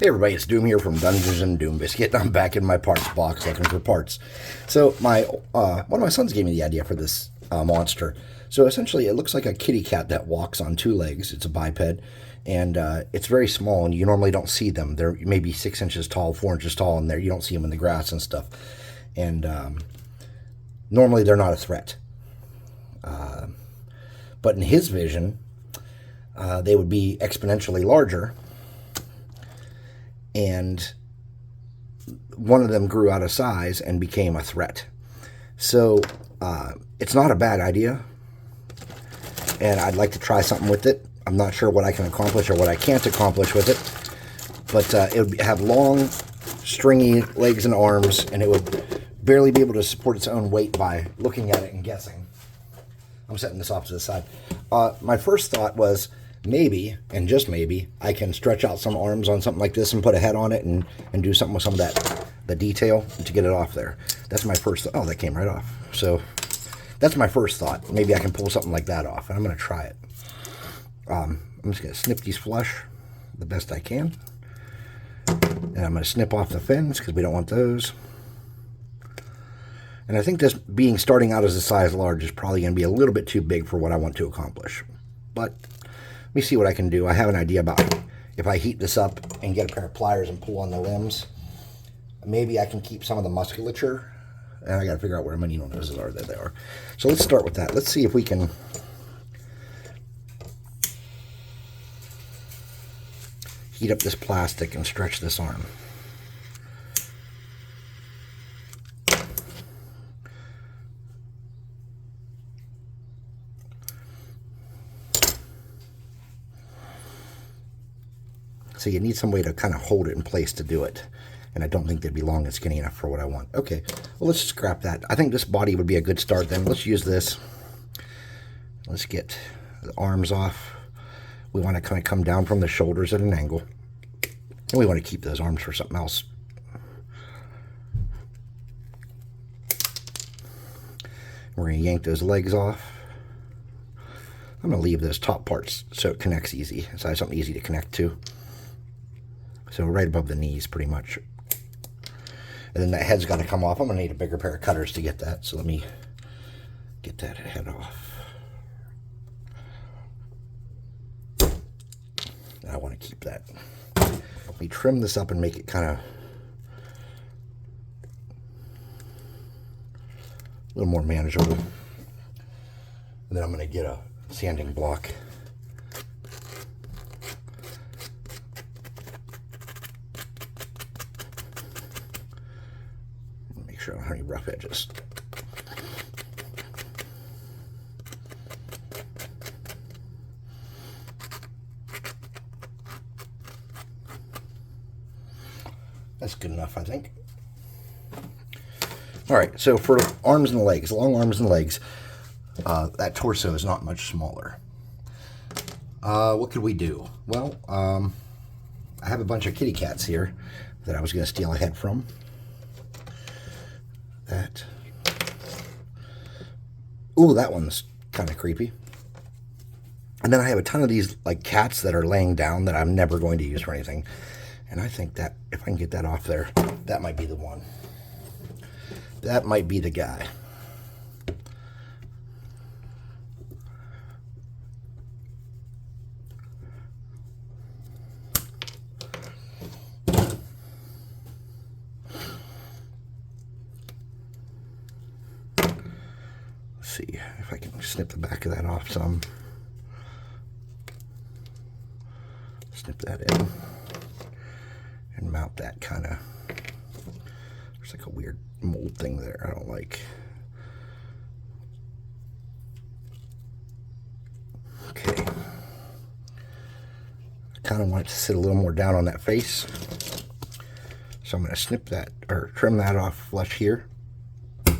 Hey everybody, it's Doom here from Dungeons and Doom Biscuit. I'm back in my parts box looking for parts. So my one of my sons gave me the idea for this monster. So essentially it looks like a kitty cat that walks on two legs. It's a biped, and it's very small, and you normally don't see them. They're maybe 6 inches tall, 4 inches tall, and you don't see them in the grass and stuff. And normally they're not a threat. But in his vision, they would be exponentially larger. And one of them grew out of size and became a threat. So it's not a bad idea, and I'd like to try something with it. I'm not sure what I can accomplish or what I can't accomplish with it, but it would have long, stringy legs and arms, and it would barely be able to support its own weight by looking at it and guessing. I'm setting this off to the side. My first thought was, maybe, and just maybe, I can stretch out some arms on something like this and put a head on it and do something with some of the detail to get it off there. That's my first thought. Oh, that came right off. So that's my first thought. Maybe I can pull something like that off, and I'm going to try it. I'm just going to snip these flush the best I can. And I'm going to snip off the fins because we don't want those. And I think this starting out as a size large is probably going to be a little bit too big for what I want to accomplish. But let me see what I can do. I have an idea about if I heat this up and get a pair of pliers and pull on the limbs, maybe I can keep some of the musculature. And I got to figure out where my needle noses are. There they are. So let's start with that. Let's see if we can heat up this plastic and stretch this arm. So you need some way to kind of hold it in place to do it. And I don't think they'd be long and skinny enough for what I want. Okay, well, let's scrap that. I think this body would be a good start then. Let's use this. Let's get the arms off. We want to kind of come down from the shoulders at an angle. And we want to keep those arms for something else. We're going to yank those legs off. I'm going to leave those top parts so it connects easy. So I have something easy to connect to. So right above the knees, pretty much. And then that head's got to come off. I'm going to need a bigger pair of cutters to get that. So let me get that head off. I want to keep that. Let me trim this up and make it kind of a little more manageable. And then I'm going to get a sanding block. Make sure I don't have any rough edges. That's good enough, I think. All right, so for arms and legs, long arms and legs, that torso is not much smaller. What could we do? Well, I have a bunch of kitty cats here that I was going to steal a head from. That. Ooh, that one's kind of creepy. And then I have a ton of these like cats that are laying down that I'm never going to use for anything. And I think that if I can get that off there, that might be the one. That might be the guy. Let's see if I can snip the back of that off some. Snip that in. And mount that kind of. There's like a weird mold thing there I don't like. Okay. I kind of want it to sit a little more down on that face. So I'm going to snip that, or trim that off flush here. Then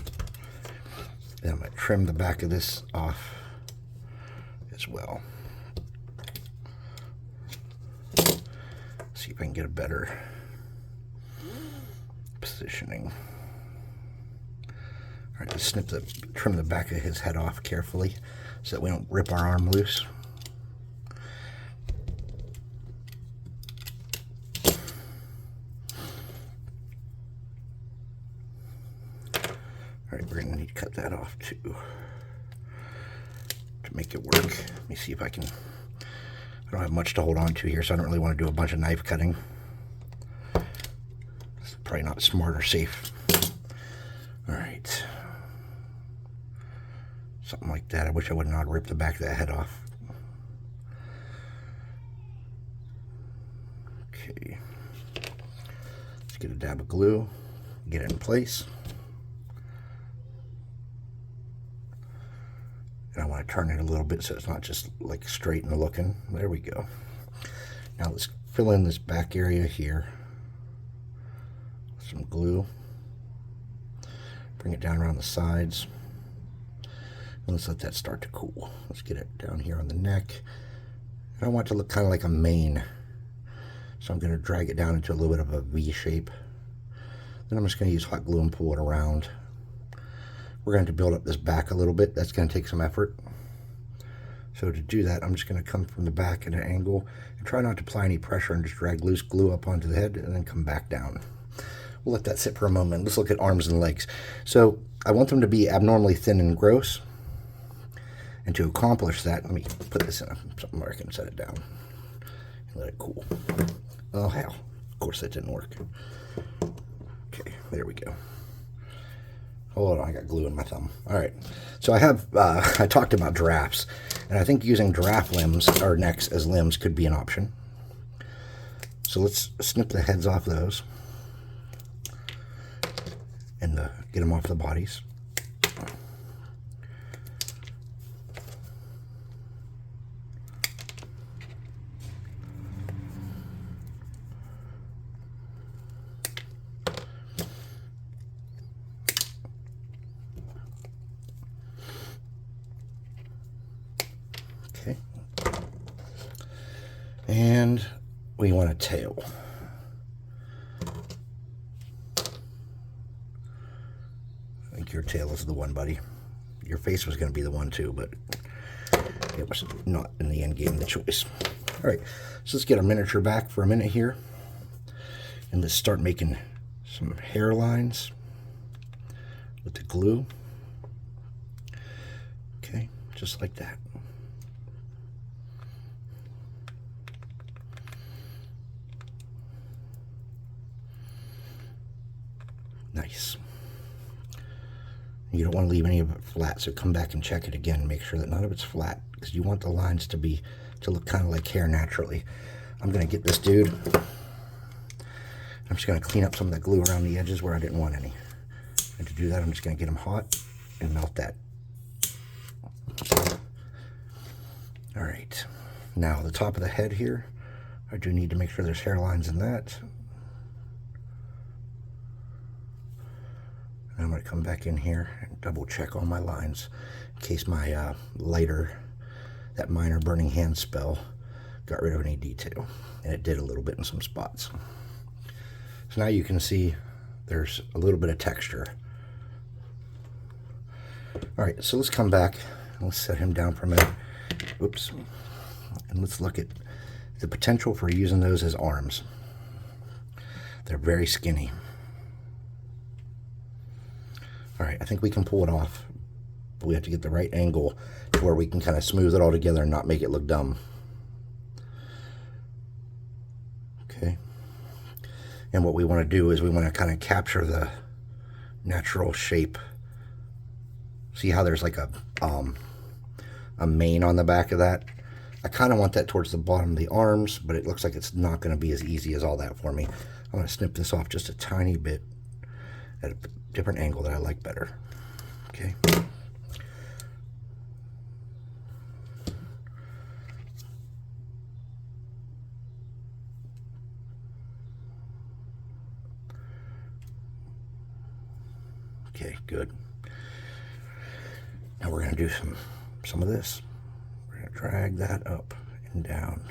I'm going to trim the back of this off as well. See if I can get a better positioning. All right, let's trim the back of his head off carefully so that we don't rip our arm loose. Alright, we're going to need to cut that off too to make it work. Let me see if I can... I don't have much to hold on to here, so I don't really want to do a bunch of knife cutting. It's probably not smart or safe. Alright. Something like that. I wish I would not rip the back of that head off. Okay. Let's get a dab of glue. Get it in place. And I want to turn it a little bit so it's not just like straight and looking. There we go. Now let's fill in this back area here. Some glue. Bring it down around the sides. And let's let that start to cool. Let's get it down here on the neck. And I want it to look kind of like a mane. So I'm going to drag it down into a little bit of a V shape. Then I'm just going to use hot glue and pull it around. We're going to have to build up this back a little bit. That's going to take some effort. So to do that, I'm just going to come from the back at an angle and try not to apply any pressure and just drag loose glue up onto the head and then come back down. We'll let that sit for a moment. Let's look at arms and legs. So I want them to be abnormally thin and gross. And to accomplish that, let me put this in something where I can set it down and let it cool. Oh, hell. Of course that didn't work. Okay, there we go. Hold on, I got glue in my thumb. All right, so I talked about giraffes, and I think using giraffe limbs or necks as limbs could be an option. So let's snip the heads off those and get them off the bodies. Okay. And we want a tail. I think your tail is the one, buddy. Your face was going to be the one too, but it was not in the end game the choice. All right, so let's get our miniature back for a minute here. And let's start making some hairlines with the glue. Okay, just like that. Nice. You don't want to leave any of it flat, so come back and check it again and make sure that none of it's flat, because you want the lines to look kind of like hair naturally. I'm going to get this dude. I'm just going to clean up some of that glue around the edges where I didn't want any. And to do that, I'm just going to get them hot and melt that. All right. Now, the top of the head here, I do need to make sure there's hairlines in that. I'm going to come back in here and double check all my lines in case my that minor burning hand spell got rid of any detail. And it did a little bit in some spots. So now you can see there's a little bit of texture. All right, so let's come back and let's set him down for a minute. Oops. And let's look at the potential for using those as arms. They're very skinny. All right, I think we can pull it off, but we have to get the right angle to where we can kind of smooth it all together and not make it look dumb. Okay. And what we want to do is we want to kind of capture the natural shape. See how there's like a mane on the back of that? I kind of want that towards the bottom of the arms, but it looks like it's not going to be as easy as all that for me. I'm going to snip this off just a tiny bit at a different angle that I like better. Okay. Okay, good. Now we're going to do some of this. We're going to drag that up and down.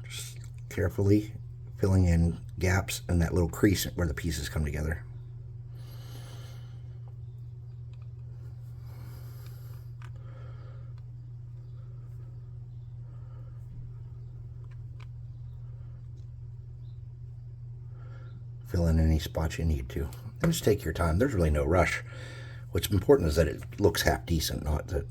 Just carefully filling in gaps in that little crease where the pieces come together. Fill in any spots you need to. And just take your time. There's really no rush. What's important is that it looks half decent, not that...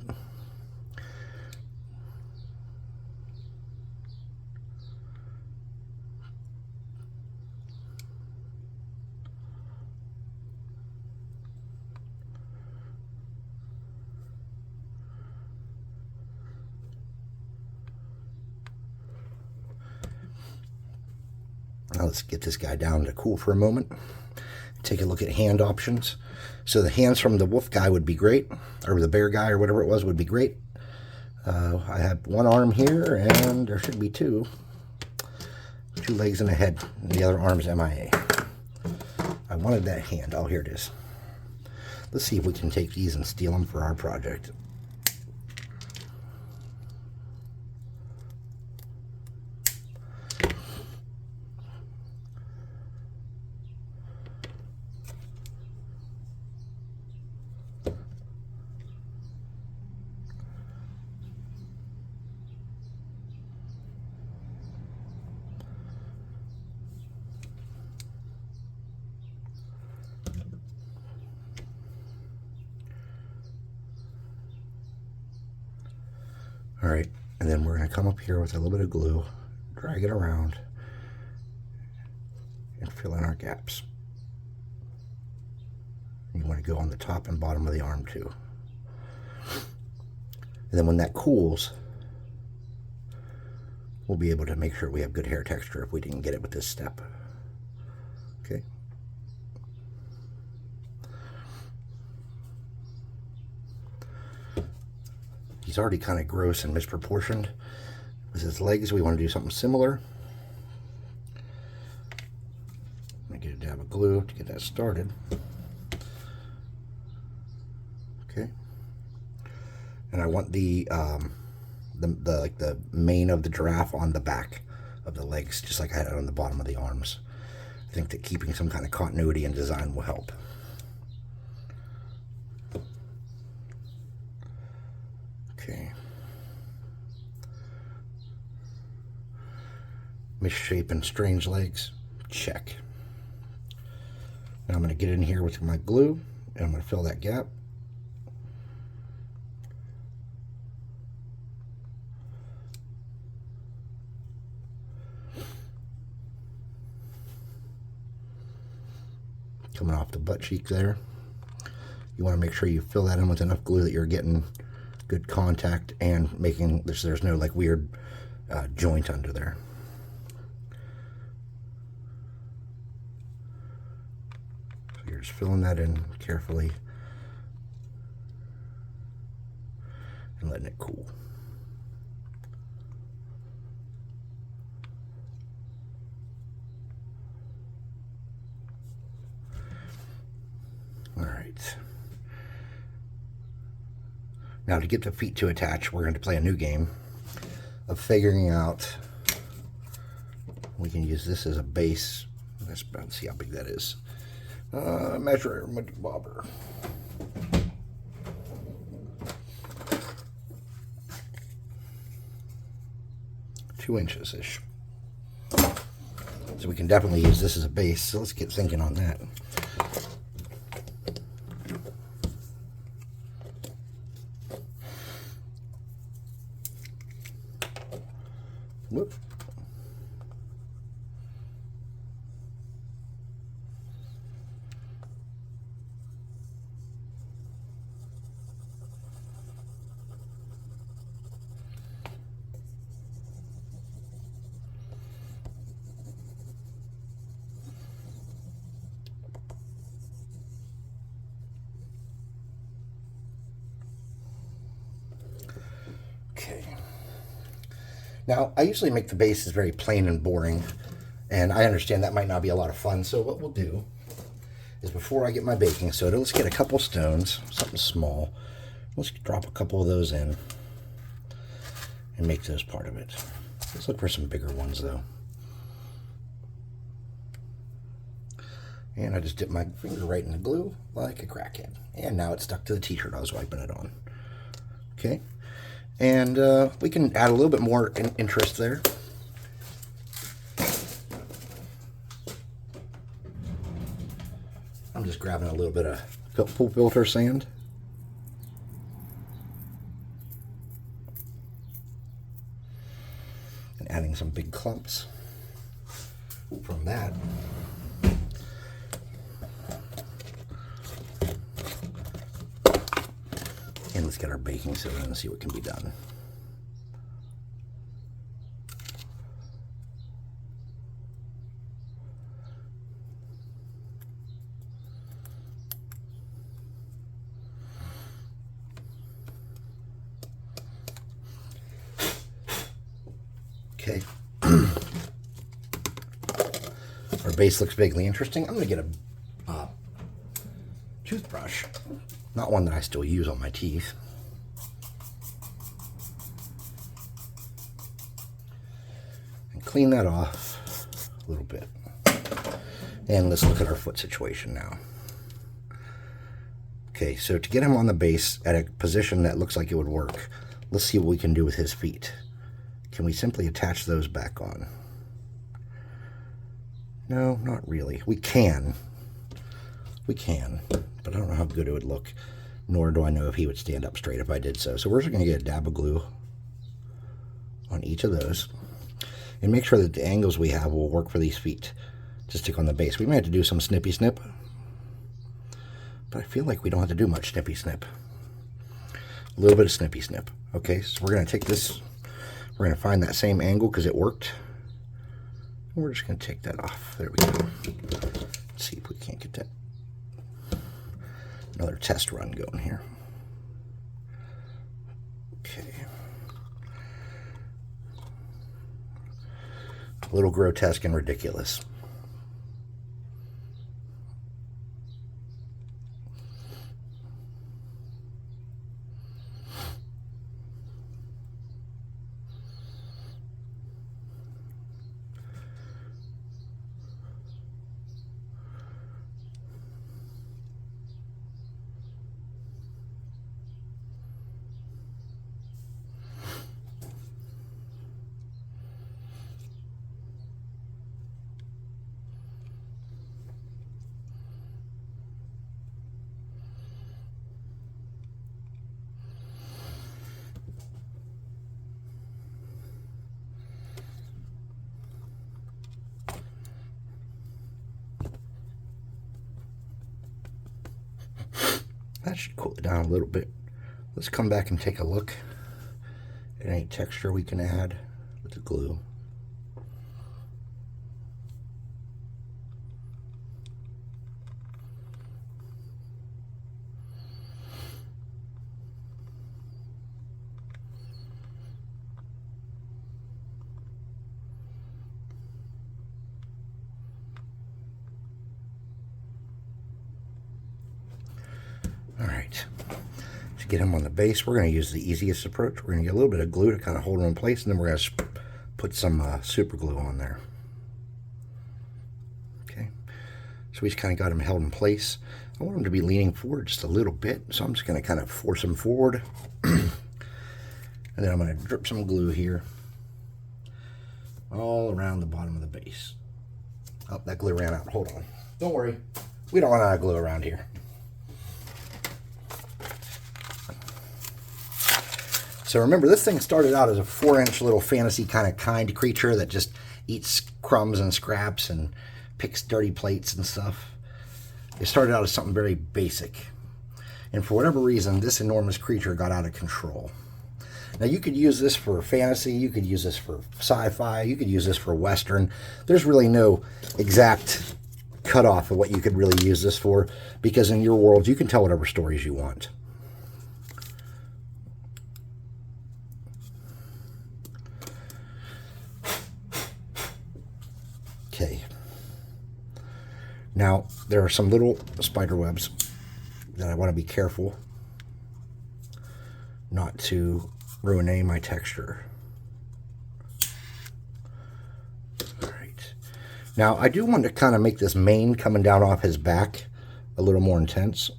Now let's get this guy down to cool for a moment. Take a look at hand options. So the hands from the wolf guy would be great, or the bear guy or whatever it was would be great. I have one arm here, and there should be two legs and a head, and the other arm's MIA. I wanted that hand. Oh, here it is. Let's see if we can take these and steal them for our project. All right, and then we're going to come up here with a little bit of glue, drag it around, and fill in our gaps. You want to go on the top and bottom of the arm too. And then when that cools, we'll be able to make sure we have good hair texture if we didn't get it with this step. Okay. He's already kind of gross and misproportioned. With his legs, we want to do something similar. I'm going to get a dab of glue to get that started. Okay. And I want the mane of the giraffe on the back of the legs, just like I had it on the bottom of the arms. I think that keeping some kind of continuity in design will help. Okay. Misshapen, strange legs. Check. Now I'm going to get in here with my glue, and I'm going to fill that gap. Coming off the butt cheek there. You want to make sure you fill that in with enough glue that you're getting good contact and making there's no like weird joint under there. So you're just filling that in carefully and letting it cool. All right. Now to get the feet to attach, we're going to play a new game of figuring out, we can use this as a base. Let's see how big that is. Measure it, bobber. Two inches-ish. So we can definitely use this as a base. So let's get thinking on that. Whoop. Okay. Now, I usually make the bases very plain and boring, and I understand that might not be a lot of fun, so what we'll do is before I get my baking soda, let's get a couple stones, something small. Let's drop a couple of those in and make those part of it. Let's look for some bigger ones, though. And I just dipped my finger right in the glue like a crackhead. And now it's stuck to the t-shirt I was wiping it on. Okay. And we can add a little bit more interest there. I'm just grabbing a little bit of Couple filter sand. And adding some big clumps from that. And let's get our baking soda and see what can be done. Okay. Our base looks vaguely interesting. I'm going to get a toothbrush. Not one that I still use on my teeth. And clean that off a little bit. And let's look at our foot situation now. Okay, so to get him on the base at a position that looks like it would work, let's see what we can do with his feet. Can we simply attach those back on? No, not really. We can. We can, but I don't know how good it would look, nor do I know if he would stand up straight if I did so. So we're just going to get a dab of glue on each of those and make sure that the angles we have will work for these feet to stick on the base. We may have to do some snippy snip, but I feel like we don't have to do much snippy snip. A little bit of snippy snip. Okay, so we're going to take this, we're going to find that same angle because it worked. And we're just going to take that off. There we go. Let's see if we can't get that. Another test run going here. Okay. A little grotesque and ridiculous. That should cool it down a little bit. Let's come back and take a look at any texture we can add with the glue. Alright, to get him on the base, we're going to use the easiest approach. We're going to get a little bit of glue to kind of hold him in place, and then we're going to put some super glue on there. Okay, so we just kind of got him held in place. I want him to be leaning forward just a little bit, so I'm just going to kind of force him forward. And then I'm going to drip some glue here all around the bottom of the base. Oh, that glue ran out. Hold on. Don't worry. We don't run out of glue around here. So remember, this thing started out as a 4-inch little fantasy kind creature that just eats crumbs and scraps and picks dirty plates and stuff. It started out as something very basic. And for whatever reason, this enormous creature got out of control. Now, you could use this for fantasy, you could use this for sci-fi, you could use this for Western. There's really no exact cutoff of what you could really use this for, because in your world, you can tell whatever stories you want. Okay. Now, there are some little spider webs that I want to be careful not to ruin any of my texture. Alright. Now, I do want to kind of make this mane coming down off his back a little more intense.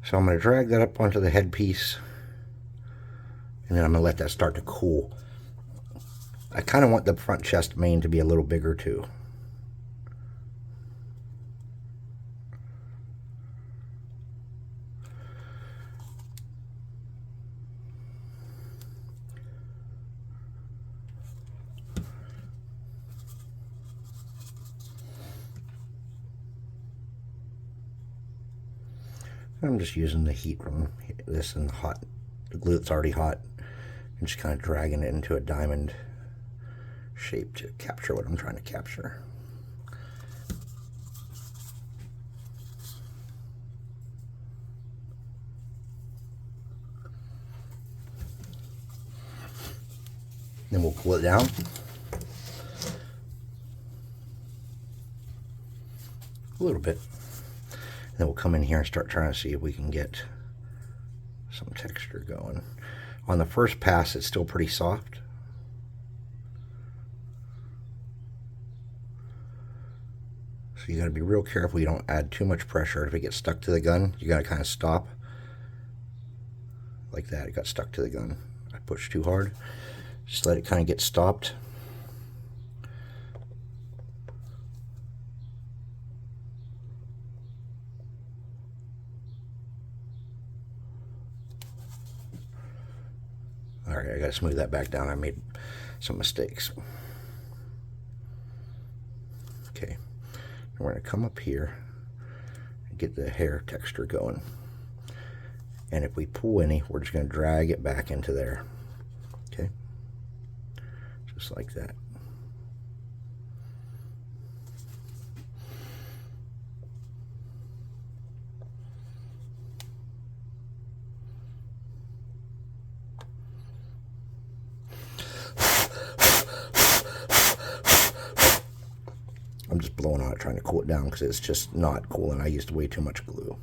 So I'm going to drag that up onto the headpiece, and then I'm going to let that start to cool. I kind of want the front chest mane to be a little bigger too. I'm just using the heat from this and the glue that's already hot, and just kind of dragging it into a diamond shape to capture what I'm trying to capture. Then we'll pull it down. A little bit. Then we'll come in here and start trying to see if we can get some texture going. On the first pass, it's still pretty soft. So you gotta be real careful you don't add too much pressure. If it gets stuck to the gun, you gotta kind of stop. Like that, it got stuck to the gun. I pushed too hard. Just let it kind of get stopped. Alright, I gotta smooth that back down. I made some mistakes. Okay, we're gonna come up here and get the hair texture going. And if we pull any, we're just gonna drag it back into there. Okay, just like that. I'm just blowing on it, trying to cool it down because it's just not cool, and I used way too much glue.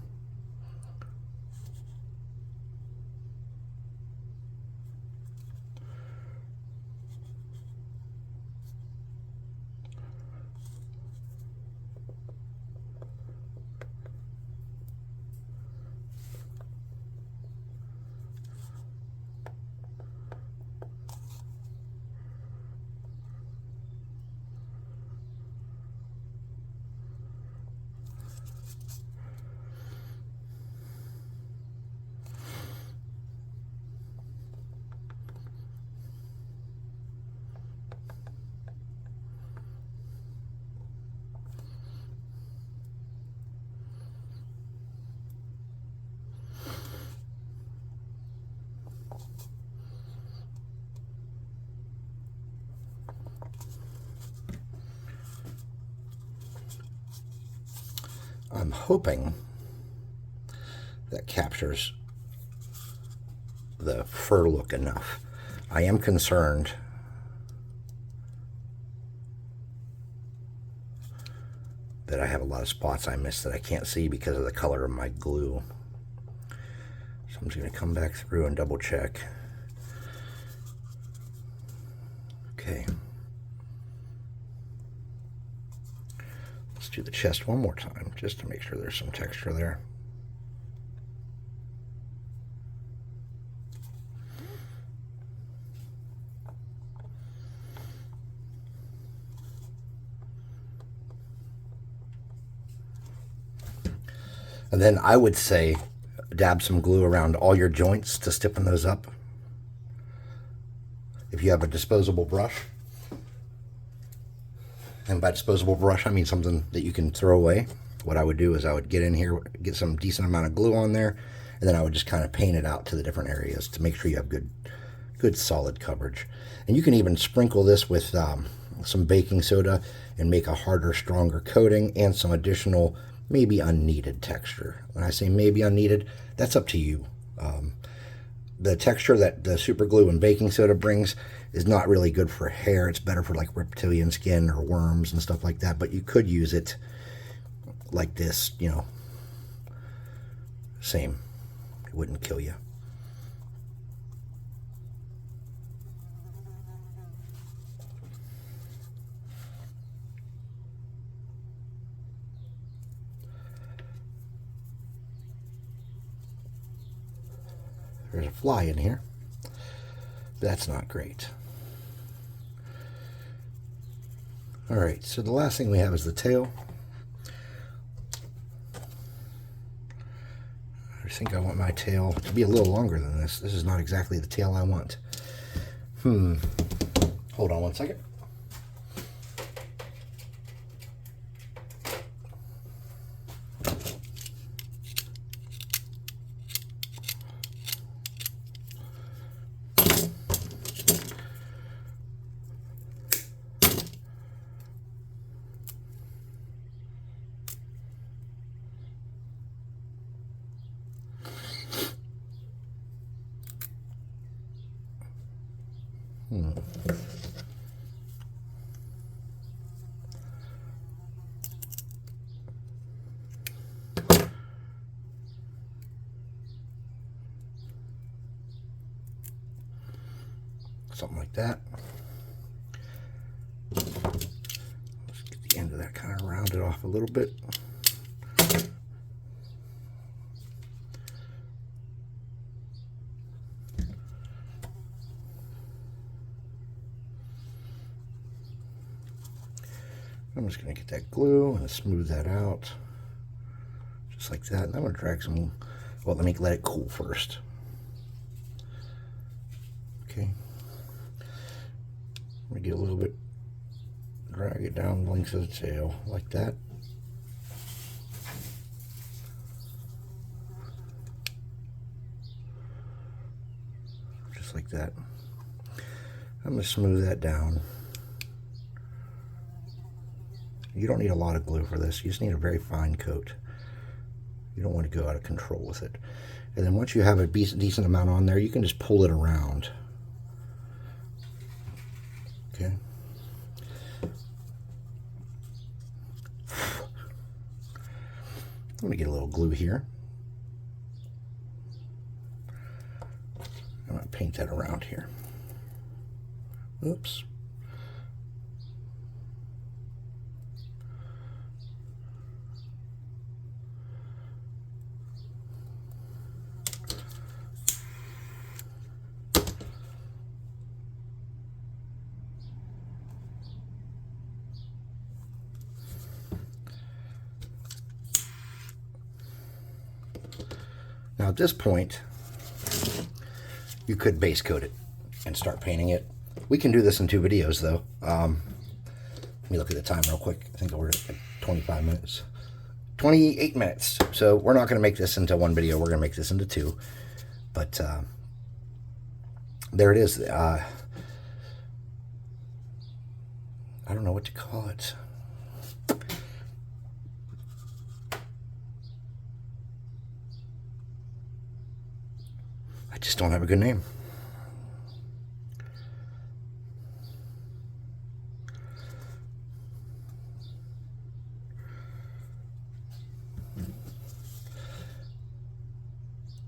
I'm hoping that captures the fur look enough. I am concerned that I have a lot of spots I missed that I can't see because of the color of my glue. So I'm just going to come back through and double check. Okay. Let's do the chest one more time just to make sure there's some texture there. And then I would say dab some glue around all your joints to stiffen those up. If you have a disposable brush, and by disposable brush I mean something that you can throw away, what I would do is I would get in here, get some decent amount of glue on there, and then I would just kind of paint it out to the different areas to make sure you have good solid coverage. And you can even sprinkle this with some baking soda and make a harder, stronger coating and some additional maybe unneeded texture. When I say maybe unneeded, that's up to you. The texture that the super glue and baking soda brings is not really good for hair. It's better for like reptilian skin or worms and stuff like that, but you could use it like this, you know, same. It wouldn't kill you. There's a fly in here. That's not great. All right, so the last thing we have is the tail. I think I want my tail to be a little longer than this. This is not exactly the tail I want. Hold on one second. Something like that. Let's get the end of that kind of rounded off a little bit. I'm just going to get that glue and smooth that out, just like that. And I'm going to drag some, well, let me let it cool first. Okay. Let me get a little bit, drag it down the length of the tail, like that. Just like that. I'm going to smooth that down. You don't need a lot of glue for this. You just need a very fine coat. You don't want to go out of control with it. And then once you have a decent amount on there, you can just pull it around. Okay. I'm going to get a little glue here. I'm going to paint that around here. Oops. Now at this point, you could base coat it and start painting it. We can do this in 2 videos though. Let me look at the time real quick. I think we're at like 25 minutes. 28 minutes. So we're not going to make this into 1 video. We're going to make this into 2. But there it is. I don't know what to call it. I just don't have a good name.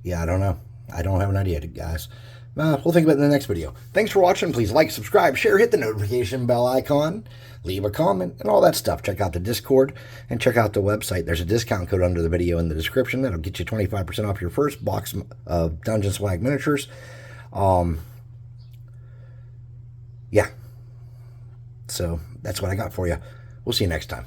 Yeah, I don't know. I don't have an idea, guys. We'll think about it in the next video. Thanks for watching. Please like, subscribe, share, hit the notification bell icon, leave a comment, and all that stuff. Check out the Discord and check out the website. There's a discount code under the video in the description that'll get you 25% off your first box of Dungeon Swag miniatures. Yeah. So that's what I got for you. We'll see you next time.